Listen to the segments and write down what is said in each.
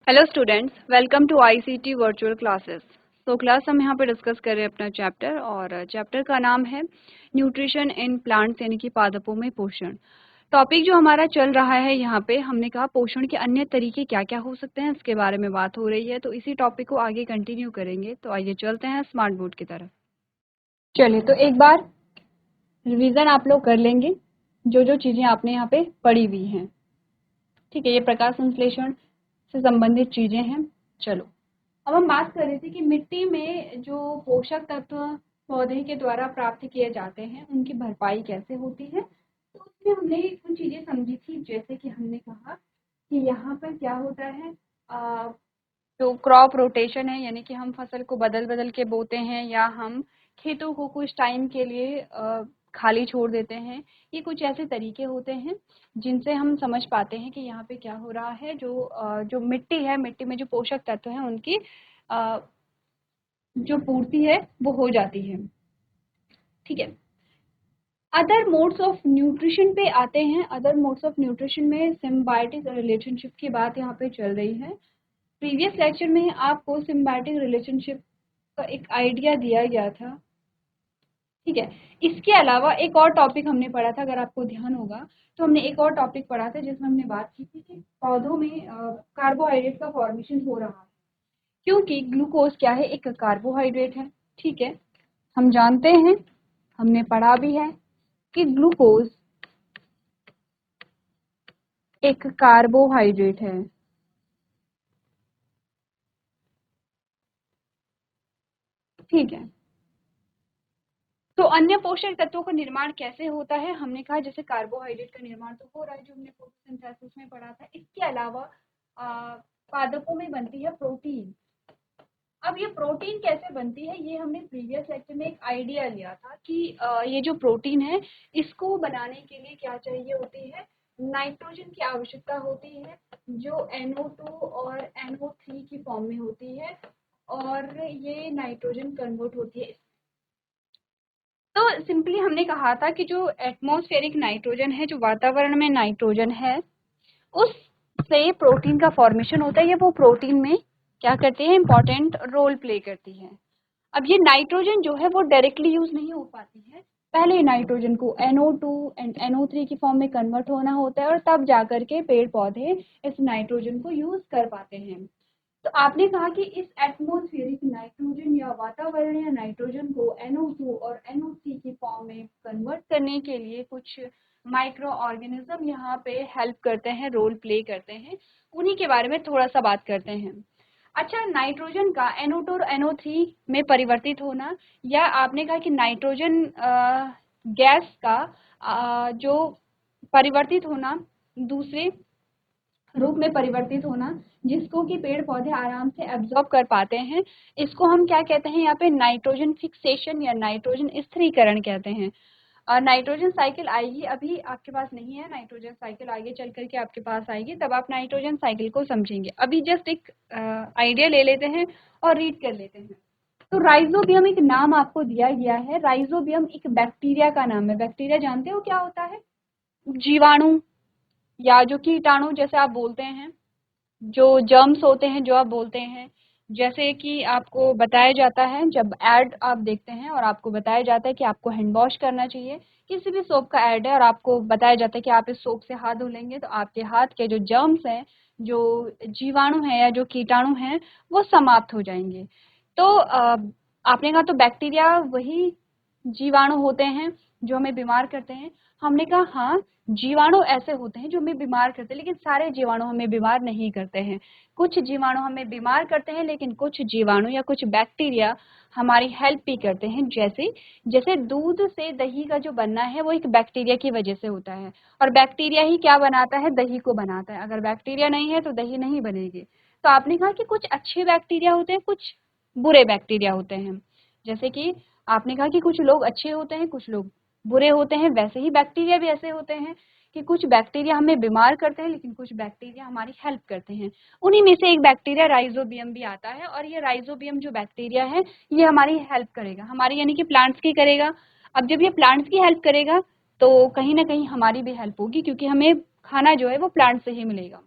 Hello students, welcome to ICT virtual classes. तो class हम यहाँ पे डिस्कस कर रहे हैं अपना चैप्टर, और चैप्टर का नाम है न्यूट्रिशन इन प्लांट्स, यानी कि पादपों में पोषण। टॉपिक जो हमारा चल रहा है यहाँ पे, हमने कहा पोषण के अन्य तरीके क्या क्या हो सकते हैं, इसके बारे में बात हो रही है। तो इसी टॉपिक को आगे कंटिन्यू करेंगे। तो आइए चलते हैं स्मार्ट बोर्ड की तरफ। चलिए, तो एक बार रिवीजन आप लोग कर लेंगे जो जो चीज़ें आपने यहाँ पे पढ़ी हुई हैं। ठीक है, ये प्रकाश संश्लेषण से संबंधित चीज़ें हैं। चलो, अब हम बात कर रहे थे कि मिट्टी में जो पोषक तत्व पौधे के द्वारा प्राप्त किए जाते हैं, उनकी भरपाई कैसे होती है। तो उसमें हमने कुछ चीजें समझी थी, जैसे कि हमने कहा कि यहाँ पर क्या होता है, जो क्रॉप रोटेशन है, यानी कि हम फसल को बदल बदल के बोते हैं, या हम खेतों को कुछ टाइम के लिए खाली छोड़ देते हैं। ये कुछ ऐसे तरीके होते हैं जिनसे हम समझ पाते हैं कि यहाँ पे क्या हो रहा है। जो मिट्टी है, मिट्टी में जो पोषक तत्व हैं, उनकी अ, जो पूर्ति है वो हो जाती है। ठीक है, अदर मोड्स ऑफ न्यूट्रिशन पे आते हैं। अदर मोड्स ऑफ न्यूट्रिशन में सिम्बायोटिक रिलेशनशिप की बात यहाँ पे चल रही है। प्रीवियस लेक्चर में आपको सिम्बायोटिक रिलेशनशिप का एक आइडिया दिया गया था। ठीक है, इसके अलावा एक और टॉपिक हमने पढ़ा था, अगर आपको ध्यान होगा तो हमने एक और टॉपिक पढ़ा था जिसमें हमने बात की थी कि पौधों में कार्बोहाइड्रेट का फॉर्मेशन हो रहा है, क्योंकि ग्लूकोज क्या है, एक कार्बोहाइड्रेट है। ठीक है, हम जानते हैं, हमने पढ़ा भी है कि ग्लूकोज एक कार्बोहाइड्रेट है। ठीक है, तो अन्य पोषक तत्वों का निर्माण कैसे होता है, हमने कहा जैसे कार्बोहाइड्रेट का निर्माण तो हो रहा है, जो हमने फोटोसिंथेसिस में पढ़ा था। इसके अलावा पादपों में बनती है प्रोटीन। अब ये प्रोटीन कैसे बनती है, ये हमने प्रीवियस लेक्चर में एक आइडिया लिया था कि ये जो प्रोटीन है, इसको बनाने के लिए क्या चाहिए होती है, नाइट्रोजन की आवश्यकता होती है, जो NO2 और NO3 की फॉर्म में होती है, और ये नाइट्रोजन कन्वर्ट होती है। तो सिंपली हमने कहा था कि जो एटमॉस्फेरिक नाइट्रोजन है, जो वातावरण में नाइट्रोजन है, उससे प्रोटीन का फॉर्मेशन होता है। ये वो प्रोटीन में क्या करते हैं, इंपॉर्टेंट रोल प्ले करती है। अब ये नाइट्रोजन जो है वो डायरेक्टली यूज नहीं हो पाती है, पहले नाइट्रोजन को NO2 एंड NO3 की फॉर्म में कन्वर्ट होना होता है, और तब जाकर के पेड़ पौधे इस नाइट्रोजन को यूज कर पाते हैं। तो आपने कहा कि इस एटमॉस्फेरिक नाइट्रोजन या वातावरणीय नाइट्रोजन को NO2 और NO3 की फॉर्म में कन्वर्ट करने के लिए कुछ माइक्रो ऑर्गेनिज्म यहाँ पे हेल्प करते हैं, रोल प्ले करते हैं। उन्हीं के बारे में थोड़ा सा बात करते हैं। अच्छा, नाइट्रोजन का NO2 और NO3 में परिवर्तित होना, या आपने कहा कि नाइट्रोजन गैस का जो परिवर्तित होना, दूसरे रूप में परिवर्तित होना, जिसको कि पेड़ पौधे आराम से एब्जॉर्ब कर पाते हैं, इसको हम क्या कहते हैं, यहाँ पे नाइट्रोजन फिक्सेशन या नाइट्रोजन स्थिरीकरण कहते हैं। नाइट्रोजन साइकिल आएगी, अभी आपके पास नहीं है नाइट्रोजन साइकिल, आगे चल करके आपके पास आएगी, तब आप नाइट्रोजन साइकिल को समझेंगे। अभी जस्ट एक आइडिया ले लेते हैं और रीड कर लेते हैं। तो राइजोबियम एक नाम आपको दिया गया है। राइजोबियम एक बैक्टीरिया का नाम है। बैक्टीरिया जानते हो क्या होता है, जीवाणु या जो कीटाणु जैसे आप बोलते हैं, जो जर्म्स होते हैं जो आप बोलते हैं। जैसे कि आपको बताया जाता है, जब ऐड आप देखते हैं और आपको बताया जाता है कि आपको हैंड वॉश करना चाहिए, किसी भी सोप का ऐड है और आपको बताया जाता है कि आप इस सोप से हाथ धो लेंगे, तो आपके हाथ के जो जर्म्स हैं, जो जीवाणु हैं या जो कीटाणु हैं, वो समाप्त हो जाएंगे। तो आपने कहा तो बैक्टीरिया वही जीवाणु होते हैं जो हमें बीमार करते हैं। हमने कहा हाँ, जीवाणु ऐसे होते हैं जो हमें बीमार करते हैं, लेकिन सारे जीवाणु हमें बीमार नहीं करते हैं। कुछ जीवाणु हमें बीमार करते हैं, लेकिन कुछ जीवाणु या कुछ बैक्टीरिया हमारी हेल्प भी करते हैं। जैसे जैसे दूध से दही का जो बनना है, वो एक बैक्टीरिया की वजह से होता है, और बैक्टीरिया ही क्या बनाता है, दही को बनाता है। अगर बैक्टीरिया नहीं है तो दही नहीं बनेगी। तो आपने कहा कि कुछ अच्छे बैक्टीरिया होते हैं, कुछ बुरे बैक्टीरिया होते हैं। जैसे कि आपने कहा कि कुछ लोग अच्छे होते हैं, कुछ लोग बुरे होते हैं, वैसे ही बैक्टीरिया भी ऐसे होते हैं कि कुछ बैक्टीरिया हमें बीमार करते हैं, लेकिन कुछ बैक्टीरिया हमारी हेल्प करते हैं। उन्हीं में से एक बैक्टीरिया राइजोबियम भी आता है, और ये राइजोबियम जो बैक्टीरिया है, ये हमारी हेल्प करेगा, हमारी यानी कि प्लांट्स की करेगा। अब जब ये प्लांट्स की हेल्प करेगा, तो कहीं ना कहीं हमारी भी हेल्प होगी, क्योंकि हमें खाना जो है वो प्लांट से ही मिलेगा।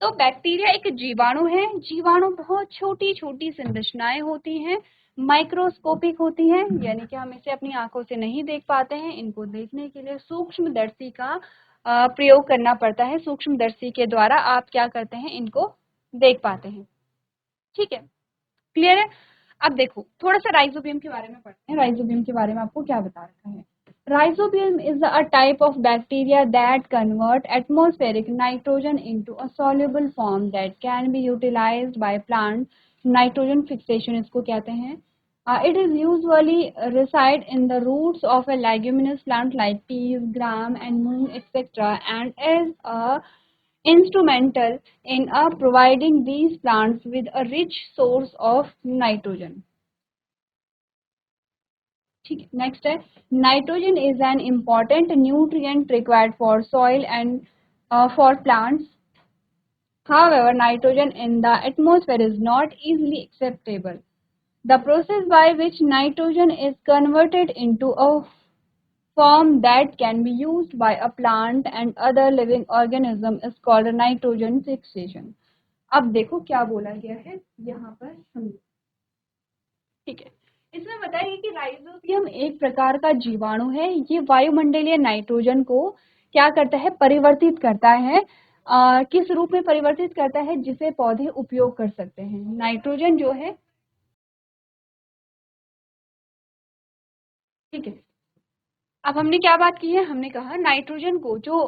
तो बैक्टीरिया एक जीवाणु है। जीवाणु बहुत छोटी छोटी संरचनाएं होती हैं, माइक्रोस्कोपिक होती हैं, यानी कि हम इसे अपनी आंखों से नहीं देख पाते हैं। इनको देखने के लिए सूक्ष्मदर्शी का प्रयोग करना पड़ता है। सूक्ष्मदर्शी के द्वारा आप क्या करते हैं, इनको देख पाते हैं। ठीक है, क्लियर है। अब देखो थोड़ा सा राइजोबियम के बारे में पढ़ते हैं। राइजोबियम के बारे में आपको क्या बता रखा है। Rhizobium is a type of bacteria that convert atmospheric nitrogen into a soluble form that can be utilized by plants. Nitrogen fixation इसको कहते हैं। It is usually reside in the roots of a leguminous plant like peas, gram, and moong, etc., and is instrumental in providing these plants with a rich source of nitrogen. ठीक है, next है nitrogen is an important nutrient required for soil and for plants. However, nitrogen in the atmosphere is not easily acceptable. The process by which nitrogen is converted into a form that can be used by a plant and other living organism is called nitrogen fixation. अब देखो क्या बोला गया है यहाँ पर समझो. ठीक है, इसमें बताइए कि राइजोबियम एक प्रकार का जीवाणु है। ये वायुमंडलीय नाइट्रोजन को क्या करता है, परिवर्तित करता है। किस रूप में परिवर्तित करता है, जिसे पौधे उपयोग कर सकते हैं। नाइट्रोजन जो है, ठीक है, अब हमने क्या बात की है, हमने कहा नाइट्रोजन को जो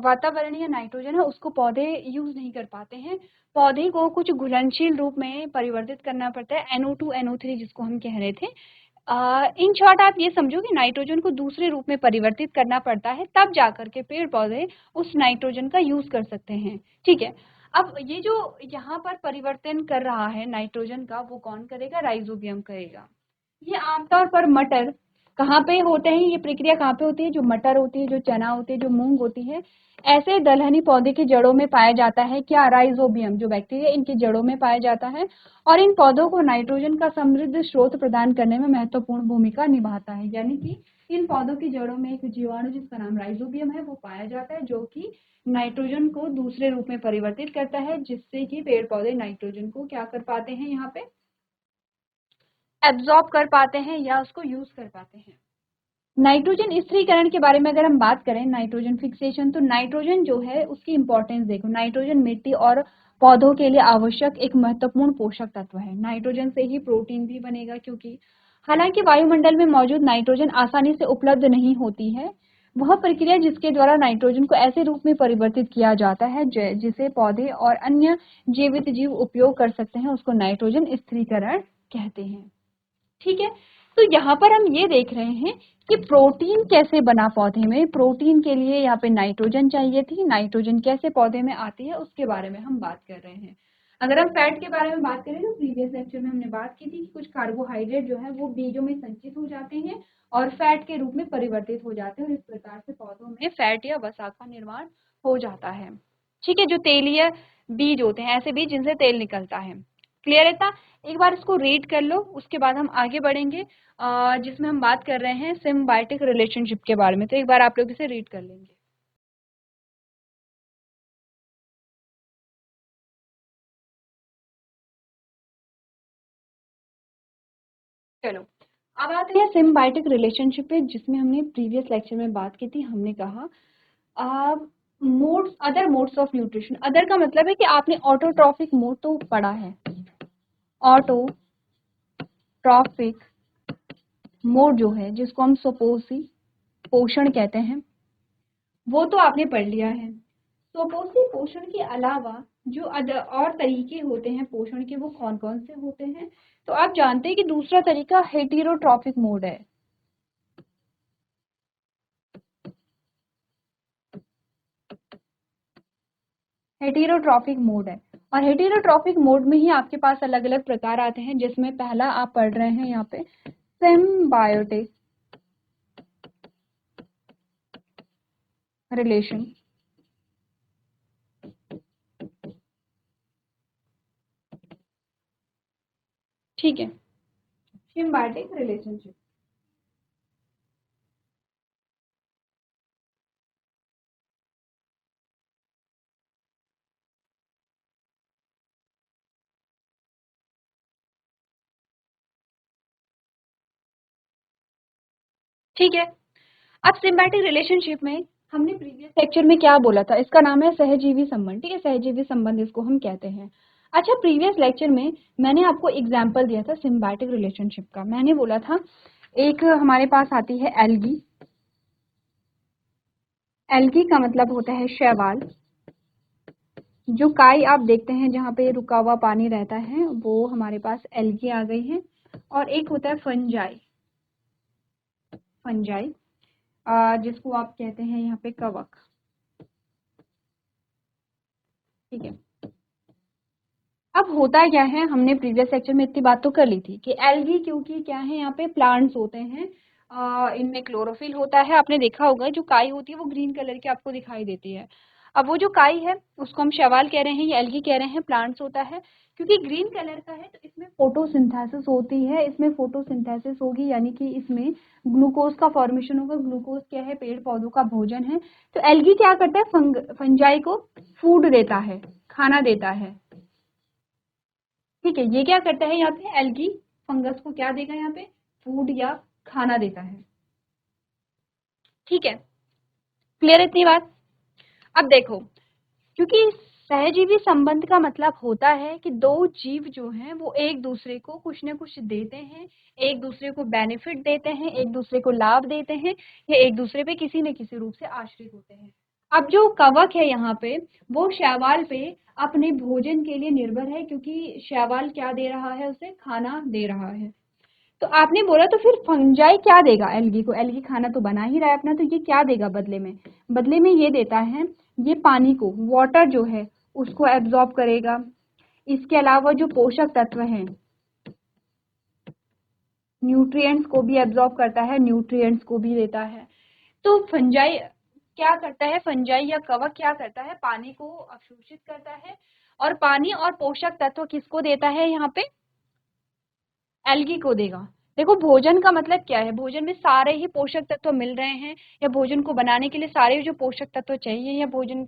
वातावरणीय नाइट्रोजन है उसको पौधे यूज नहीं कर पाते हैं। पौधे को कुछ घुलनशील रूप में परिवर्तित करना पड़ता है, NO2 NO3 जिसको हम कह रहे थे। इन शॉर्ट आप ये समझो कि नाइट्रोजन को दूसरे रूप में परिवर्तित करना पड़ता है, तब जाकर के पेड़ पौधे उस नाइट्रोजन का यूज कर सकते हैं। ठीक है, अब ये जो यहाँ पर परिवर्तन कर रहा है नाइट्रोजन का, वो कौन करेगा, राइजोबियम करेगा। ये आमतौर पर मटर कहाँ पे होते हैं, ये प्रक्रिया कहाँ पे होती है, जो मटर होती है, जो चना होती है, जो मूंग होती है, ऐसे दलहनी पौधे की जड़ों में पाया जाता है। क्या, राइजोबियम जो बैक्टीरिया इनकी जड़ों में पाया जाता है और इन पौधों को नाइट्रोजन का समृद्ध स्रोत प्रदान करने में महत्वपूर्ण भूमिका निभाता है। यानी कि इन पौधों की जड़ों में एक जीवाणु जिसका नाम राइजोबियम है वो पाया जाता है, जो कि नाइट्रोजन को दूसरे रूप में परिवर्तित करता है, जिससे कि पेड़ पौधे नाइट्रोजन को क्या कर पाते हैं, यहाँ पे एब्जॉर्ब कर पाते हैं या उसको यूज कर पाते हैं। नाइट्रोजन स्थिरीकरण के बारे में अगर हम बात करें, नाइट्रोजन फिक्सेशन, तो नाइट्रोजन जो है उसकी इंपॉर्टेंस देखो। नाइट्रोजन मिट्टी और पौधों के लिए आवश्यक एक महत्वपूर्ण पोषक तत्व है। नाइट्रोजन से ही प्रोटीन भी बनेगा, क्योंकि हालांकि वायुमंडल में मौजूद नाइट्रोजन आसानी से उपलब्ध नहीं होती है। वह प्रक्रिया जिसके द्वारा नाइट्रोजन को ऐसे रूप में परिवर्तित किया जाता है जिसे पौधे और अन्य जीवित जीव उपयोग कर सकते हैं, उसको नाइट्रोजन स्थिरीकरण कहते हैं। ठीक है, तो यहाँ पर हम ये देख रहे हैं कि प्रोटीन कैसे बना पौधे में। प्रोटीन के लिए यहाँ पे नाइट्रोजन चाहिए थी, नाइट्रोजन कैसे पौधे में आती है उसके बारे में हम बात कर रहे हैं। अगर हम फैट के बारे में बात करें तो प्रीवियस लेक्चर में हमने बात की थी कि कुछ कार्बोहाइड्रेट जो है वो बीजों में संचित हो जाते हैं और फैट के रूप में परिवर्तित हो जाते हैं, और इस प्रकार से पौधों में फैट या वसा का निर्माण हो जाता है। ठीक है, जो तेलीय बीज होते हैं, ऐसे बीज जिनसे तेल निकलता है। क्लियर है था, एक बार इसको रीड कर लो, उसके बाद हम आगे बढ़ेंगे जिसमें हम बात कर रहे हैं सिम्बायोटिक रिलेशनशिप के बारे में। तो एक बार आप लोग इसे रीड कर लेंगे। चलो, अब आते हैं सिम्बायोटिक रिलेशनशिप पे, जिसमें हमने प्रीवियस लेक्चर में बात की थी। हमने कहा modes, other modes of nutrition. Other का मतलब है कि आपने ऑटोट्रॉफिक मोड तो पढ़ा है, ऑटोट्रॉफिक मोड जो है जिसको हम सपोसी पोषण कहते हैं, वो तो आपने पढ़ लिया है। सपोसी पोषण के अलावा जो और तरीके होते हैं पोषण के, वो कौन कौन से होते हैं। तो आप जानते हैं कि दूसरा तरीका हेटेरोट्रॉफिक मोड है। हेटेरोट्रॉफिक मोड है, और हेटेरोट्रॉफिक मोड में ही आपके पास अलग अलग प्रकार आते हैं, जिसमें पहला आप पढ़ रहे हैं यहाँ पे सिम्बायोटिक रिलेशन। ठीक है, सिम्बायोटिक रिलेशनशिप। ठीक है। अब सिम्बायोटिक रिलेशनशिप में हमने प्रीवियस लेक्चर में क्या बोला था, इसका नाम है सहजीवी संबंध। ठीक है, सहजीवी संबंध इसको हम कहते हैं। अच्छा, प्रीवियस लेक्चर में मैंने आपको एग्जाम्पल दिया था सिम्बायोटिक रिलेशनशिप का। मैंने बोला था एक हमारे पास आती है एल्गी। एल्गी का मतलब होता है शैवाल। जो काई आप देखते हैं जहाँ पे रुका हुआ पानी रहता है वो हमारे पास एल्गी आ गई है। और एक होता है फंजाई। फंजाई जिसको आप कहते हैं यहाँ पे कवक। ठीक है। अब होता क्या है, हमने प्रीवियस लेक्चर में इतनी बात तो कर ली थी कि एल्गी क्योंकि क्या है यहाँ पे प्लांट्स होते हैं, इनमें क्लोरोफिल होता है। आपने देखा होगा जो काई होती है वो ग्रीन कलर की आपको दिखाई देती है। अब वो जो काई है उसको हम शैवाल कह रहे हैं या एल्गी कह रहे हैं, प्लांट्स होता है। क्योंकि ग्रीन कलर का है तो इसमें फोटोसिंथेसिस होती है। इसमें फोटोसिंथेसिस होगी यानी कि इसमें ग्लूकोज का फॉर्मेशन होगा। ग्लूकोज क्या है, पेड़ पौधों का भोजन है। तो एल्गी क्या करता है, फंजाई को फूड देता है, खाना देता है। ठीक है, ये क्या करता है यहाँ पे, एल्गी फंगस को क्या देगा यहाँ पे, फूड या खाना देता है। ठीक है, क्लियर इतनी बात। अब देखो, क्योंकि सहजीवी संबंध का मतलब होता है कि दो जीव जो हैं वो एक दूसरे को कुछ न कुछ देते हैं, एक दूसरे को बेनिफिट देते हैं, एक दूसरे को लाभ देते हैं, या एक दूसरे पे किसी न किसी रूप से आश्रित होते हैं। अब जो कवक है यहाँ पे वो शैवाल पे अपने भोजन के लिए निर्भर है, क्योंकि शैवाल क्या दे रहा है, उसे खाना दे रहा है। तो आपने बोला तो फिर फंजाई क्या देगा एल्गी को, एल्गी खाना तो बना ही रहा है अपना, तो ये क्या देगा बदले में, बदले में ये देता है, ये पानी को, वाटर जो है उसको एब्जॉर्ब करेगा। इसके अलावा जो पोषक तत्व हैं, न्यूट्रिएंट्स को भी एब्जॉर्ब करता है, न्यूट्रिएंट्स को भी देता है। तो फंजाई क्या करता है, फंजाई या कवक क्या करता है, पानी को अवशोषित करता है। और पानी और पोषक तत्व किसको देता है यहाँ पे, एल्गी को देगा। देखो, भोजन का मतलब क्या है, भोजन में सारे ही पोषक तत्व मिल रहे हैं, या भोजन को बनाने के लिए सारे जो पोषक तत्व चाहिए, या भोजन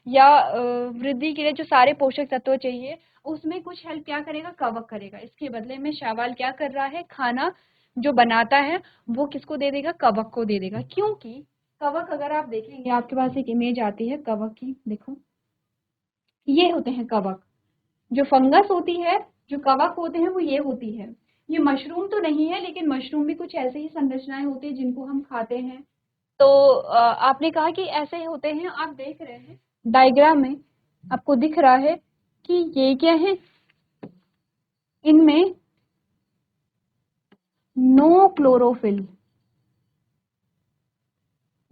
वृद्धि के लिए जो सारे पोषक तत्व चाहिए, उसमें कुछ हेल्प क्या करेगा, कवक करेगा। इसके बदले में शैवाल क्या कर रहा है, खाना जो बनाता है वो किसको दे देगा, कवक को दे देगा। क्योंकि कवक, अगर आप देखेंगे, आपके पास एक इमेज आती है कवक की, देखो ये होते हैं कवक। जो फंगस होती है, जो कवक होते हैं वो ये होती है। ये मशरूम तो नहीं है, लेकिन मशरूम भी कुछ ऐसे ही संरचनाएं होती है जिनको हम खाते हैं। तो आपने कहा कि ऐसे ही होते हैं, आप देख रहे हैं डायग्राम में आपको दिख रहा है कि ये क्या है, इनमें नो क्लोरोफिल,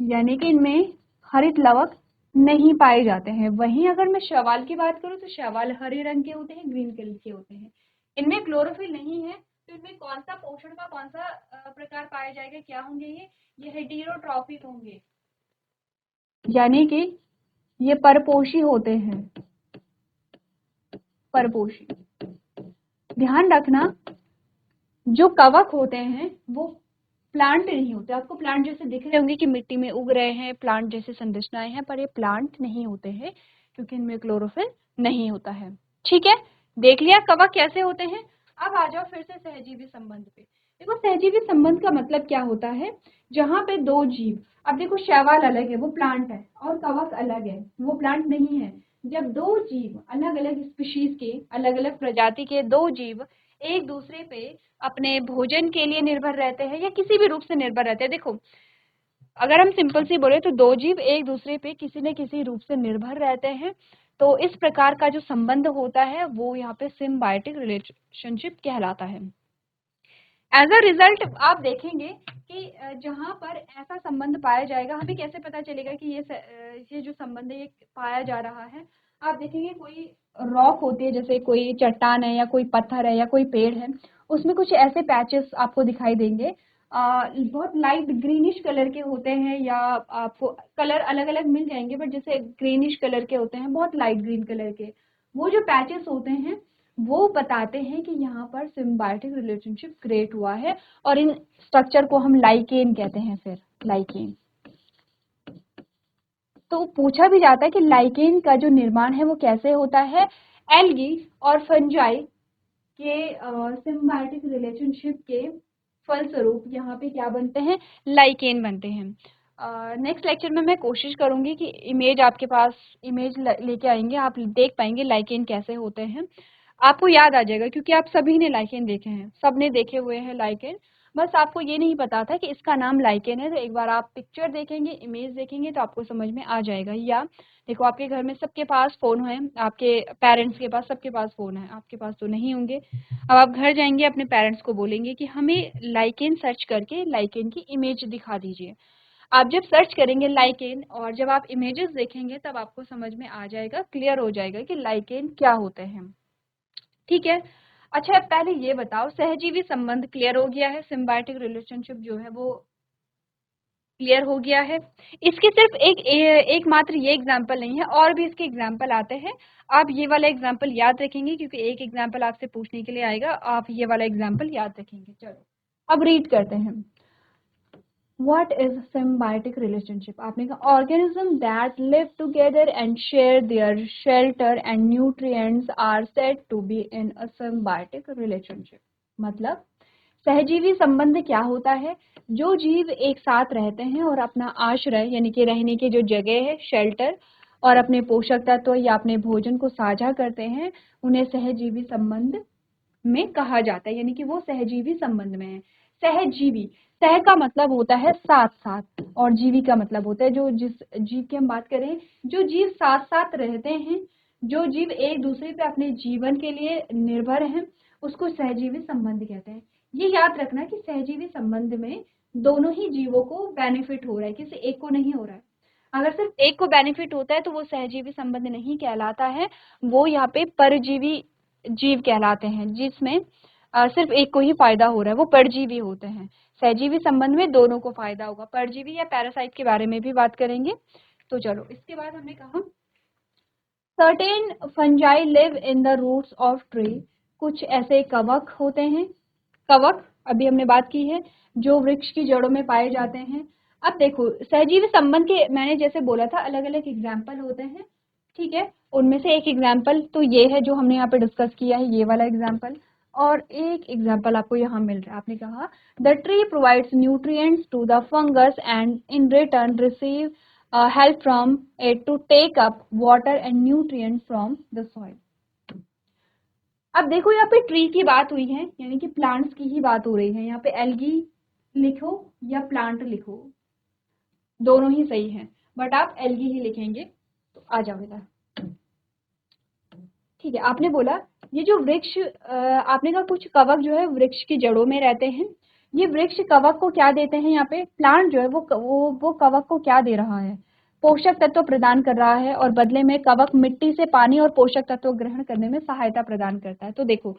यानी कि इनमें हरित लवक नहीं पाए जाते हैं। वहीं अगर मैं शैवाल की बात करूं तो शैवाल हरे रंग के होते हैं, ग्रीन कलर के होते हैं। इनमें क्लोरोफिल नहीं है, तो इनमें कौन सा पोषण का कौन सा प्रकार पाया जाएगा, क्या होंगे ये हेटेरोट्रॉफिक होंगे, यानी कि ये परपोषी होते हैं, परपोषी। ध्यान रखना, जो कवक होते हैं वो प्लांट नहीं होते। आपको प्लांट जैसे दिख रहे होंगे कि मिट्टी में उग रहे हैं, प्लांट जैसे संरचनाएं हैं, पर ये प्लांट नहीं होते हैं क्योंकि इनमें क्लोरोफिल नहीं होता है। ठीक है, देख लिया कवक कैसे होते हैं। अब आ जाओ फिर से सहजीवी संबंध पे। देखो, सहजीवी संबंध का मतलब क्या होता है, जहां पे दो जीव, अब देखो शैवाल अलग है, वो प्लांट है, और कवक अलग है, वो प्लांट नहीं है। जब दो जीव, अलग अलग स्पीशीज के, अलग अलग प्रजाति के दो जीव एक दूसरे पे अपने भोजन के लिए निर्भर रहते हैं या किसी भी रूप से निर्भर रहते हैं। देखो, अगर हम सिंपल सी बोले तो दो जीव एक दूसरे पे किसी न किसी रूप से निर्भर रहते हैं। तो इस प्रकार का जो संबंध होता है वो यहाँ पे सिम्बायोटिक रिलेशनशिप कहलाता है। एज अ रिजल्ट आप देखेंगे कि जहाँ पर ऐसा संबंध पाया जाएगा, हमें कैसे पता चलेगा कि ये जो संबंध है ये पाया जा रहा है। आप देखेंगे कोई रॉक होती है, जैसे कोई चट्टान है या कोई पत्थर है या कोई पेड़ है, उसमें कुछ ऐसे पैचेस आपको दिखाई देंगे, बहुत लाइट ग्रीनिश कलर के होते हैं, या आपको कलर अलग अलग मिल जाएंगे, बट जैसे ग्रीनिश कलर के होते हैं, बहुत लाइट ग्रीन कलर के, वो जो पैचेस होते हैं वो बताते हैं कि यहाँ पर सिम्बायोटिक रिलेशनशिप क्रिएट हुआ है। और इन स्ट्रक्चर को हम लाइकेन कहते हैं। फिर लाइकेन, तो पूछा भी जाता है कि लाइकेन का जो निर्माण है वो कैसे होता है। एल्गी और फंजाई के सिम्बायोटिक रिलेशनशिप के फलस्वरूप यहाँ पे क्या बनते हैं, लाइकेन बनते हैं। नेक्स्ट लेक्चर में मैं कोशिश करूंगी कि इमेज आपके पास इमेज लेके आएंगे, आप देख पाएंगे लाइकेन कैसे होते हैं, आपको याद आ जाएगा क्योंकि आप सभी ने लाइकेन देखे हैं, सबने देखे हुए हैं लाइकेन, बस आपको ये नहीं पता था कि इसका नाम लाइकेन है। तो एक बार आप पिक्चर देखेंगे, इमेज देखेंगे तो आपको समझ में आ जाएगा। या देखो आपके घर में सबके पास फोन है, आपके पेरेंट्स के पास, सबके पास फोन है, आपके पास तो नहीं होंगे। अब आप घर जाएंगे अपने पेरेंट्स को बोलेंगे कि हमें लाइकेन सर्च करके लाइकेन की इमेज दिखा दीजिए। आप जब सर्च करेंगे लाइकेन और जब आप इमेजेस देखेंगे तब आपको समझ में आ जाएगा, क्लियर हो जाएगा कि लाइकेन क्या होते हैं। ठीक है। अच्छा पहले ये बताओ, सहजीवी संबंध क्लियर हो गया है, सिम्बायोटिक रिलेशनशिप जो है वो क्लियर हो गया है। इसके सिर्फ एक मात्र ये एग्जाम्पल नहीं है, और भी इसके एग्जाम्पल आते हैं। आप ये वाला एग्जाम्पल याद रखेंगे क्योंकि एक एग्जाम्पल आपसे पूछने के लिए आएगा, आप ये वाला एग्जाम्पल याद रखेंगे। चलो अब रीड करते हैं। What is symbiotic relationship? आपने कहा organism that live together and share their shelter and nutrients are said to be in a symbiotic relationship. मतलब सहजीवी संबंध क्या होता है, जो जीव एक साथ रहते हैं और अपना आश्रय यानी कि रहने की जो जगह है, शेल्टर, और अपने पोषक तत्व या अपने भोजन को साझा करते हैं, उन्हें सहजीवी संबंध में कहा जाता है, यानी कि वो सहजीवी संबंध में है। सहजीवी, सह का मतलब होता है साथ साथ, और जीवी का मतलब होता है जो, जिस जीव की हम बात करें, जो जीव साथ साथ रहते हैं, जो जीव एक दूसरे पे अपने जीवन के लिए निर्भर हैं, उसको सहजीवी संबंध कहते हैं। ये याद रखना कि सहजीवी संबंध में दोनों ही जीवों को बेनिफिट हो रहा है, किसी एक को नहीं हो रहा है। अगर सिर्फ एक को बेनिफिट होता है तो वो सहजीवी संबंध नहीं कहलाता है, वो यहाँ पे परजीवी जीव कहलाते हैं, जिसमें सिर्फ एक को ही फायदा हो रहा है, वो परजीवी होते हैं। सहजीवी संबंध में दोनों को फायदा होगा। परजीवी या पैरासाइट के बारे में भी बात करेंगे। तो चलो इसके बाद हमने कहा certain fungi live in the roots of tree, कुछ ऐसे कवक होते हैं, कवक अभी हमने बात की है, जो वृक्ष की जड़ों में पाए जाते हैं। अब देखो सहजीवी संबंध के मैंने जैसे बोला था अलग अलग एग्जाम्पल होते हैं, ठीक है, उनमें से एक एग्जाम्पल तो ये है जो हमने यहाँ पे डिस्कस किया है, ये वाला एग्जाम्पल, और एक एग्जाम्पल आपको यहाँ मिल रहा है। आपने कहा the tree provides nutrients to the fungus and in return receive help from it to take up water and nutrients from the soil. अब देखो यहाँ पे ट्री की बात हुई है, यानी कि प्लांट्स की ही बात हो रही है। यहाँ पे एल्गी लिखो या प्लांट लिखो, दोनों ही सही है, बट आप एल्गी ही लिखेंगे तो आ जाएगा। ठीक है, आपने बोला ये जो वृक्ष, आपने कहा कुछ कवक जो है वृक्ष की जड़ों में रहते हैं। ये वृक्ष कवक को क्या देते हैं, यहाँ पे प्लांट जो है वो कवक को क्या दे रहा है, पोषक तत्व प्रदान कर रहा है, और बदले में कवक मिट्टी से पानी और पोषक तत्व ग्रहण करने में सहायता प्रदान करता है। तो देखो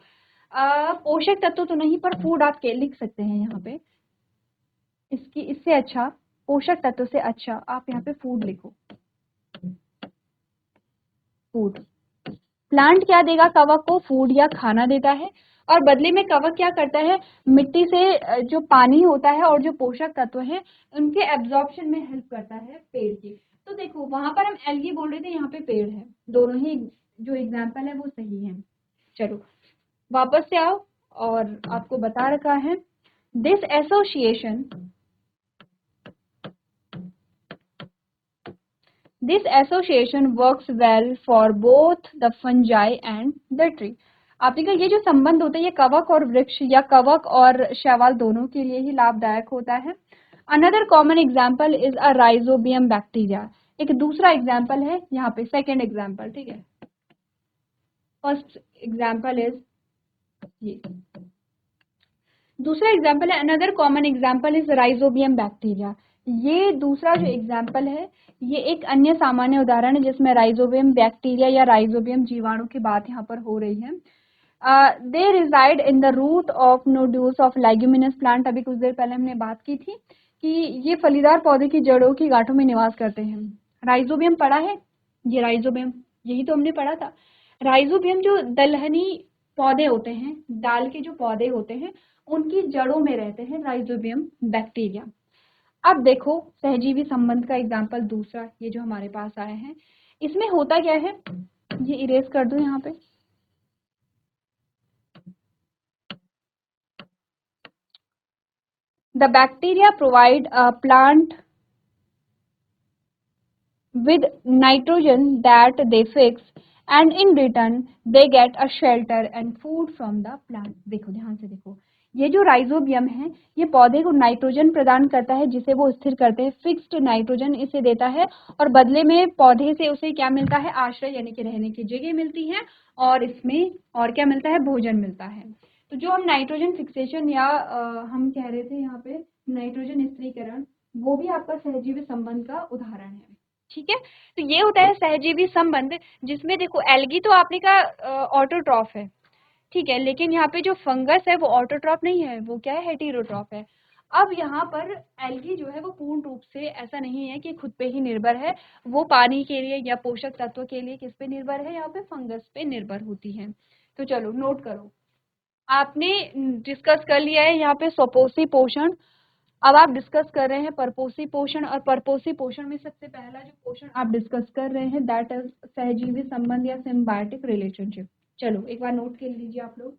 पोषक तत्व तो नहीं, पर फूड आप के लिख सकते हैं यहाँ पे, इसकी इससे अच्छा, पोषक तत्व से अच्छा आप यहाँ पे फूड लिखो, फूड। प्लांट क्या देगा कवक को, फूड या खाना देता है, और बदले में कवक क्या करता है, मिट्टी से जो पानी होता है और जो पोषक तत्व है उनके एब्जॉर्प्शन में हेल्प करता है पेड़ की। तो देखो वहां पर हम एल्गी बोल रहे थे, यहाँ पे पेड़ है, दोनों ही जो एग्जाम्पल है वो सही है। चलो वापस से आओ, और आपको बता रखा है this association, this association works well for both the fungi and the tree. आपने कहा ये जो संबंध होता है ये कवक और वृक्ष या कवक और शैवाल दोनों के लिए ही लाभदायक होता है। Another common example is a rhizobium bacteria. एक दूसरा एग्जाम्पल है यहाँ पे, सेकेंड एग्जाम्पल, ठीक है। फर्स्ट एग्जाम्पल इज ये, दूसरा एग्जाम्पल है another common example is rhizobium bacteria. ये दूसरा जो एग्जाम्पल है ये एक अन्य सामान्य उदाहरण है जिसमें राइजोबियम बैक्टीरिया या राइजोबियम जीवाणु की बात यहाँ पर हो रही है। They reside in the root of nodules of leguminous plant. अभी कुछ देर पहले हमने बात की थी कि ये फलीदार पौधे की जड़ों की गांठों में निवास करते हैं। राइजोबियम पढ़ा है, ये राइजोबियम यही तो हमने पढ़ा था। राइजोबियम जो दलहनी पौधे होते हैं, दाल के जो पौधे होते हैं उनकी जड़ों में रहते हैं राइजोबियम बैक्टीरिया। अब देखो सहजीवी संबंध का एग्जाम्पल दूसरा, ये जो हमारे पास आए हैं, इसमें होता क्या है, ये इरेज कर दूं यहाँ पे, the bacteria provide a plant with nitrogen that they fix and in return they get a shelter and food from the plant। देखो ध्यान से देखो, ये जो राइजोबियम है ये पौधे को नाइट्रोजन प्रदान करता है जिसे वो स्थिर करते हैं, फिक्स्ड नाइट्रोजन इसे देता है और बदले में पौधे से उसे क्या मिलता है, आश्रय यानी कि रहने की जगह मिलती है और इसमें और क्या मिलता है, भोजन मिलता है। तो जो हम नाइट्रोजन फिक्सेशन या हम कह रहे थे यहाँ पे नाइट्रोजन स्थिरीकरण, वो भी आपका सहजीवी संबंध का उदाहरण है। ठीक है, तो ये होता है सहजीवी संबंध, जिसमें देखो एल्गी तो आपने कहा ऑटोट्रॉफ है, ठीक है, लेकिन यहाँ पे जो फंगस है वो ऑटोट्रॉफ नहीं है, वो क्या है, हेटेरोट्रॉफ है। अब यहाँ पर एल्गी जो है वो पूर्ण रूप से ऐसा नहीं है कि खुद पे ही निर्भर है, वो पानी के लिए या पोषक तत्व के लिए किस पे निर्भर है, यहाँ पे फंगस पे निर्भर होती है। तो चलो नोट करो, आपने डिस्कस कर लिया है यहाँ पे स्वपोषी पोषण, अब आप डिस्कस कर रहे हैं परपोषी पोषण, और परपोषी पोषण में सबसे पहला जो पोषण आप डिस्कस कर रहे हैं दैट इज सहजीवी संबंध या सिम्बायोटिक रिलेशनशिप। चलो एक बार नोट कर लीजिए आप लोग।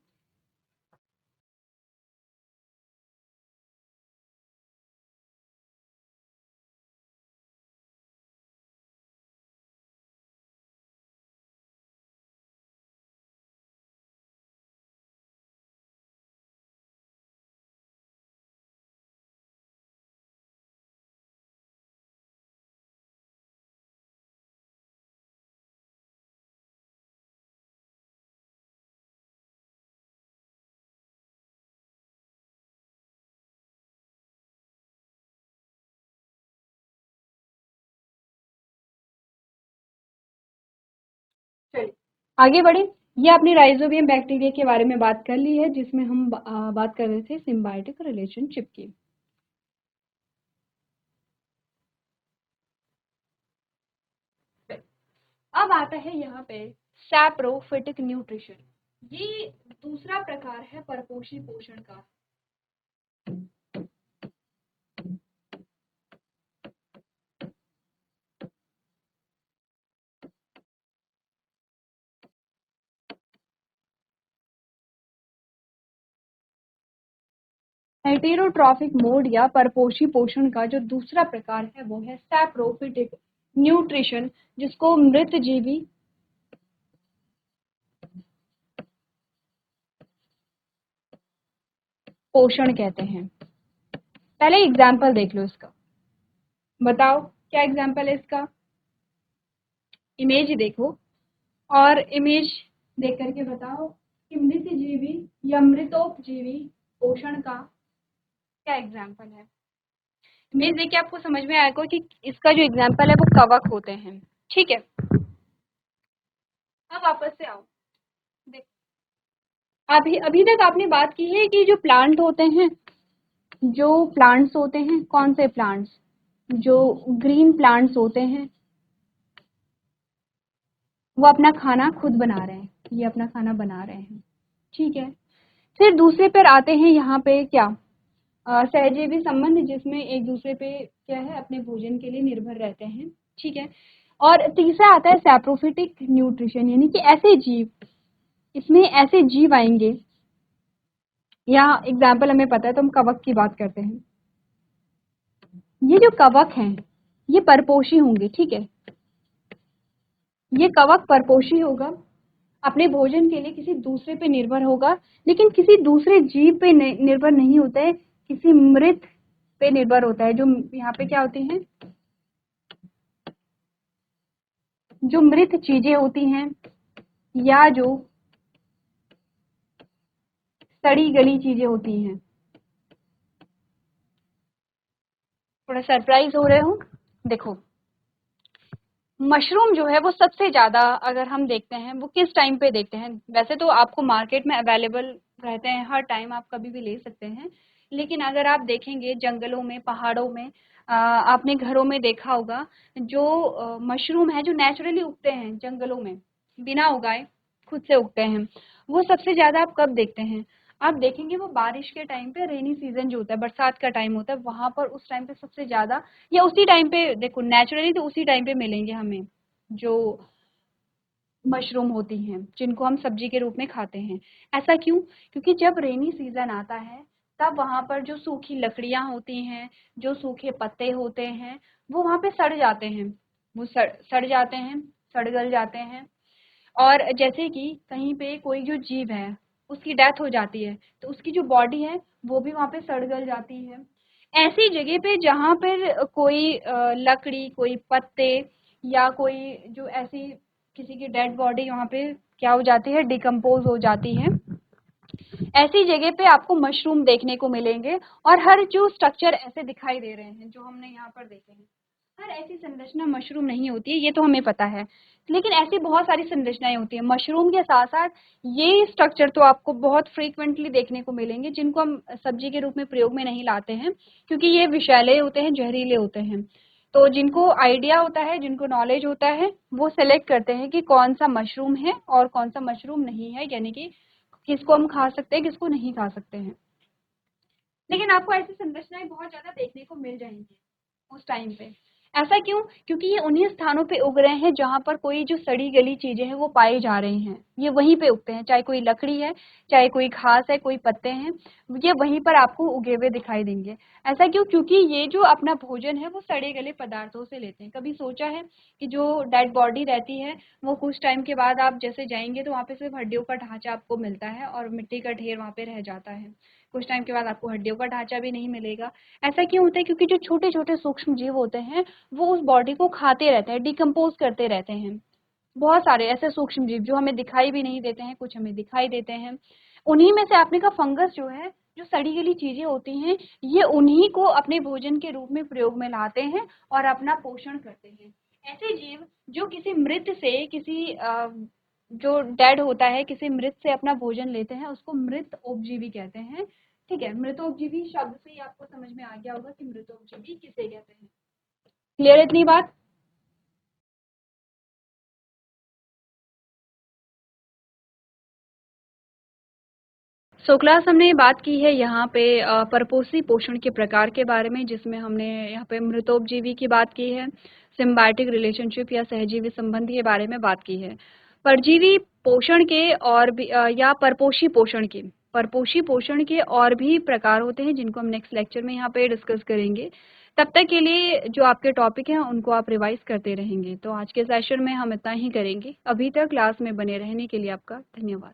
चलिए आगे बढ़े, ये आपने राइजोबियम बैक्टीरिया के बारे में बात कर ली है जिसमें हम बात कर रहे थे सिम्बायोटिक रिलेशनशिप की। अब आता है यहाँ पे सैप्रोफिटिक न्यूट्रिशन, ये दूसरा प्रकार है परपोषी पोषण का। हेटेरोट्रॉफिक मोड या परपोषी पोषण का जो दूसरा प्रकार है वो है सैप्रोफिटिक न्यूट्रिशन, जिसको मृत जीवी पोषण कहते हैं। पहले एग्जाम्पल देख लो इसका, बताओ क्या एग्जाम्पल है इसका। इमेज देखो और इमेज देख करके बताओ कि मृत जीवी या मृतोपजीवी पोषण का क्या एग्जाम्पल है। इमेज देख के आपको समझ में आएगा कि इसका जो एग्जाम्पल है वो कवक होते हैं। ठीक है, अब वापस से आओ, देख अभी अभी तक आपने बात की है कि जो प्लांट होते हैं, जो प्लांट्स होते हैं, कौन से प्लांट्स, जो ग्रीन प्लांट्स होते हैं वो अपना खाना खुद बना रहे हैं, ये अपना खाना बना रहे हैं। ठीक है, फिर दूसरे पर आते हैं यहाँ पे क्या, सहजीवी संबंध, जिसमें एक दूसरे पे क्या है, अपने भोजन के लिए निर्भर रहते हैं। ठीक है, और तीसरा आता है सैप्रोफिटिक न्यूट्रिशन, यानी कि ऐसे जीव, इसमें ऐसे जीव आएंगे, यहाँ एग्जाम्पल हमें पता है तो हम कवक की बात करते हैं। ये जो कवक हैं ये परपोषी होंगे। ठीक है, ये कवक परपोषी होगा, अपने भोजन के लिए किसी दूसरे पे निर्भर होगा, लेकिन किसी दूसरे जीव पे निर्भर नहीं होता है, किसी मृत पे निर्भर होता है। जो यहाँ पे क्या होती हैं, जो मृत चीजें होती हैं या जो सड़ी गली चीजें होती हैं। थोड़ा सरप्राइज हो रहे हो, देखो मशरूम जो है वो सबसे ज्यादा अगर हम देखते हैं वो किस टाइम पे देखते हैं, वैसे तो आपको मार्केट में अवेलेबल रहते हैं हर टाइम, आप कभी भी ले सकते हैं, लेकिन अगर आप देखेंगे जंगलों में, पहाड़ों में, आपने घरों में देखा होगा, जो मशरूम है जो नेचुरली उगते हैं जंगलों में, बिना उगाए खुद से उगते हैं, वो सबसे ज्यादा आप कब देखते हैं, आप देखेंगे वो बारिश के टाइम पे, रेनी सीजन जो होता है, बरसात का टाइम होता है, वहां पर उस टाइम पे सबसे ज्यादा, या उसी टाइम पे देखो नेचुरली तो उसी टाइम पे मिलेंगे हमें जो मशरूम होती हैं जिनको हम सब्जी के रूप में खाते हैं। ऐसा क्यों, क्योंकि जब रेनी सीजन आता है तब वहाँ पर जो सूखी लकड़ियाँ होती हैं, जो सूखे पत्ते होते हैं, वो वहाँ पे सड़ जाते हैं, वो सड़ जाते हैं, सड़ गल जाते हैं। और जैसे कि कहीं पे कोई जो जीव है उसकी डेथ हो जाती है, तो उसकी जो बॉडी है वो भी वहाँ पे सड़ गल जाती है। ऐसी जगह पे जहाँ पर कोई लकड़ी, कोई पत्ते या कोई जो ऐसी किसी की डेड बॉडी वहाँ पे क्या हो जाती है, डिकम्पोज हो जाती है, ऐसी जगह पे आपको मशरूम देखने को मिलेंगे। और हर जो स्ट्रक्चर ऐसे दिखाई दे रहे हैं जो हमने यहाँ पर देखे हैं, हर ऐसी संरचना मशरूम नहीं होती है, ये तो हमें पता है, लेकिन ऐसी बहुत सारी संरचनाएं होती हैं। मशरूम के साथ साथ ये स्ट्रक्चर तो आपको बहुत फ्रीक्वेंटली देखने को मिलेंगे, जिनको हम सब्जी के रूप में प्रयोग में नहीं लाते हैं, क्योंकि ये विषैले होते हैं, जहरीले होते हैं। तो जिनको आइडिया होता है, जिनको नॉलेज होता है, वो सेलेक्ट करते हैं कि कौन सा मशरूम है और कौन सा मशरूम नहीं है, यानी कि किसको हम खा सकते हैं, किसको नहीं खा सकते हैं। लेकिन आपको ऐसी संरचनाएं बहुत ज्यादा देखने को मिल जाएंगी उस टाइम पे। ऐसा क्यों? क्योंकि ये उन्हीं स्थानों पे उग रहे हैं जहाँ पर कोई जो सड़ी गली चीजें हैं वो पाई जा रही हैं। ये वहीं पे उगते हैं, चाहे कोई लकड़ी है, चाहे कोई घास है, कोई पत्ते हैं, ये वहीं पर आपको उगे हुए दिखाई देंगे। ऐसा क्यों? क्योंकि ये जो अपना भोजन है वो सड़े गले पदार्थों से लेते हैं। कभी सोचा है कि जो डेड बॉडी रहती है वो कुछ टाइम के बाद आप जैसे जाएंगे तो वहाँ पे सिर्फ हड्डियों का ढांचा आपको मिलता है और मिट्टी का ढेर वहाँ पे रह जाता है। कुछ टाइम के बाद आपको हड्डियों का ढांचा भी नहीं मिलेगा। ऐसा क्यों होता है? क्योंकि जो छोटे छोटे सूक्ष्म जीव होते हैं वो उस बॉडी को खाते रहते हैं, डिकम्पोज करते रहते हैं। बहुत सारे ऐसे सूक्ष्म जीव जो हमें दिखाई भी नहीं देते हैं, कुछ हमें दिखाई देते हैं। उन्हीं में से आपने कहा फंगस जो है, जो सड़ी गली चीजें होती हैं, ये उन्हीं को अपने भोजन के रूप में प्रयोग में लाते हैं और अपना पोषण करते हैं। ऐसे जीव जो किसी मृत से, किसी जो डेड होता है, किसी मृत से अपना भोजन लेते हैं, उसको मृत उपजीवी कहते हैं। ठीक है, मृतोपजीवी शब्द से ही आपको समझ में आ गया होगा कि मृतोपजीवी किसे कहते हैं। क्लियर है इतनी बात? सो क्लास हमने बात की है यहाँ पे परपोषी पोषण के प्रकार के बारे में, जिसमें हमने यहाँ पे मृतोपजीवी की बात की है, सिम्बायोटिक रिलेशनशिप या सहजीवी संबंध के बारे में बात की है। परजीवी पोषण के और भी या परपोषी पोषण के और भी प्रकार होते हैं, जिनको हम नेक्स्ट लेक्चर में यहाँ पे डिस्कस करेंगे। तब तक के लिए जो आपके टॉपिक हैं उनको आप रिवाइज करते रहेंगे। तो आज के सेशन में हम इतना ही करेंगे। अभी तक क्लास में बने रहने के लिए आपका धन्यवाद।